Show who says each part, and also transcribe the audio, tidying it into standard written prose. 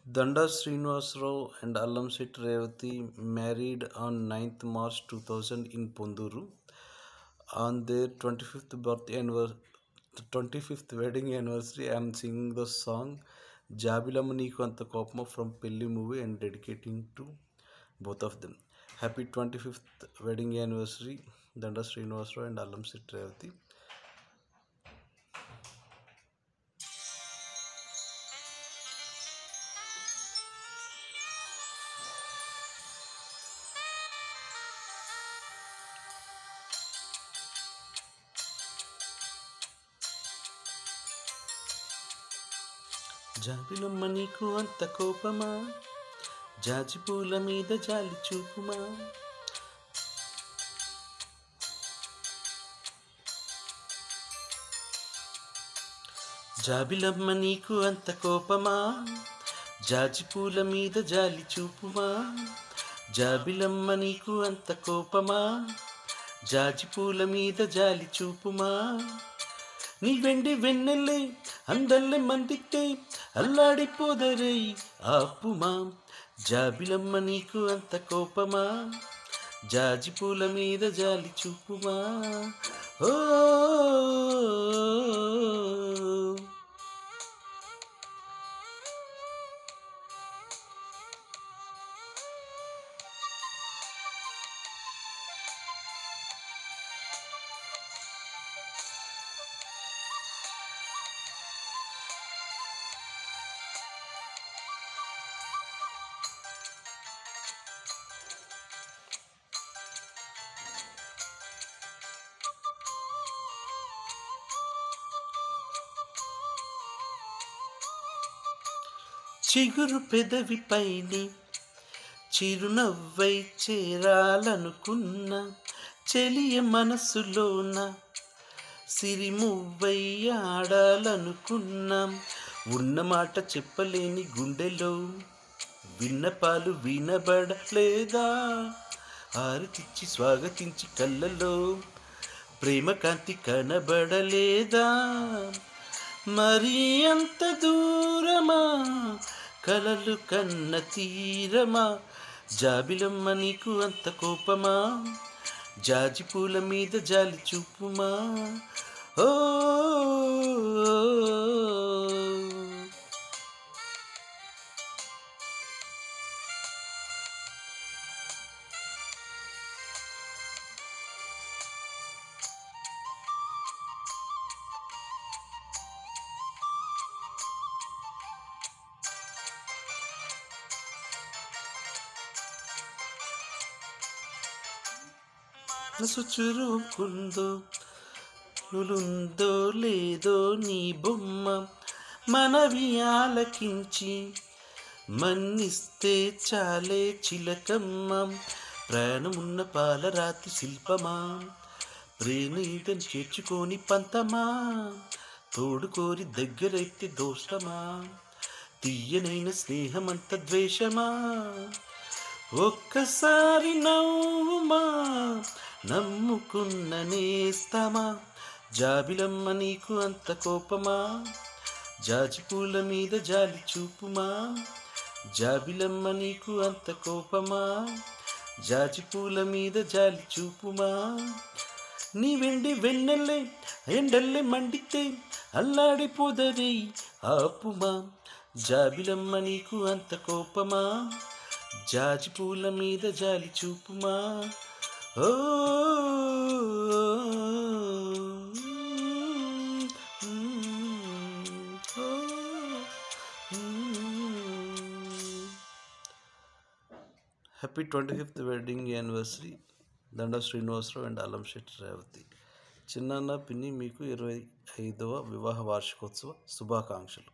Speaker 1: Danda Srinivasrao and Allamseti Revati married on 9th March 2000 in Ponduru. On their 25th wedding anniversary, I am singing the song Jabilamu Neeku Anta Kopama from Pelli movie and dedicating to both of them. Happy 25th wedding anniversary, Danda Srinivasrao and Allamseti Revati. జాబిలమ్మ నీకు అంత కోపమా, జాజి పూల మీద జాలి చూపుమా. జాబిలమ్మ నీకు అంత కోపమా, జాజి పూల మీద జాలి చూపుమా. జాబిలమ్మ నీకు అంత కోపమా, జాజి పూల మీద జాలి చూపుమా. నీ వెండి వెన్నెల్లే అందల్లే మందితే అల్లాడిపోదరై ఆపుమా. జాబిలమ్మ నీకు అంత కోపమా, జాజి పూల మీద జాలి చూపుమా. ఓ చిగురు పెదవిపైని చిరునవ్వై చేరాలనుకున్న చెలియ మనసులోన సిరిమువ్వై ఆడాలనుకున్నాం. ఉన్న మాట చెప్పలేని గుండెలో విన్నపాలు వినబడలేదా. హారతిచ్చి స్వాగతించి కళ్ళలో ప్రేమ కాంతి కనబడలేదా. మరి అంత దూరమా కలలు కన్న తీరమా. జాబిలమ్మ నీకు అంత కోపమా, జాజి పూల మీద జాలి చూపుమా. ఓ మనసు చురుకుందో నులుందో లేదో నీ బొమ్మ. మనవి ఆలకించి మన్నిస్తే చాలే చిలకమ్మ. ప్రాణమున్న పాలరాతి శిల్పమా, ప్రేమీదని చేర్చుకొని పంతమా. తోడుకోరి దగ్గరైతే దోషమా, తీయనైన స్నేహమంత ద్వేషమా. ఒక్కసారి నవ్వుమా, నమ్ముకున్న నేస్తమా. జాబిలమ్మ నీకు అంత కోపమా, జాజి పూల మీద జాలి చూపుమా. జాబిలమ్మ నీకు అంత కోపమా, జాజి పూల మీద జాలి చూపుమా. నీ వెండి వెన్నెల్లే ఎండల్లే మండితే అల్లాడిపోదరై ఆపుమా. జాబిలమ్మ నీకు అంత కోపమా, జాజి పూల మీద జాలి చూపుమా. ఓ happy 25th wedding anniversary Danda Srinivasarao and Allamsetti Revathi. చిన్నాన్న పిన్ని మీకు 25వ వివాహ వార్షికోత్సవ శుభాకాంక్షలు.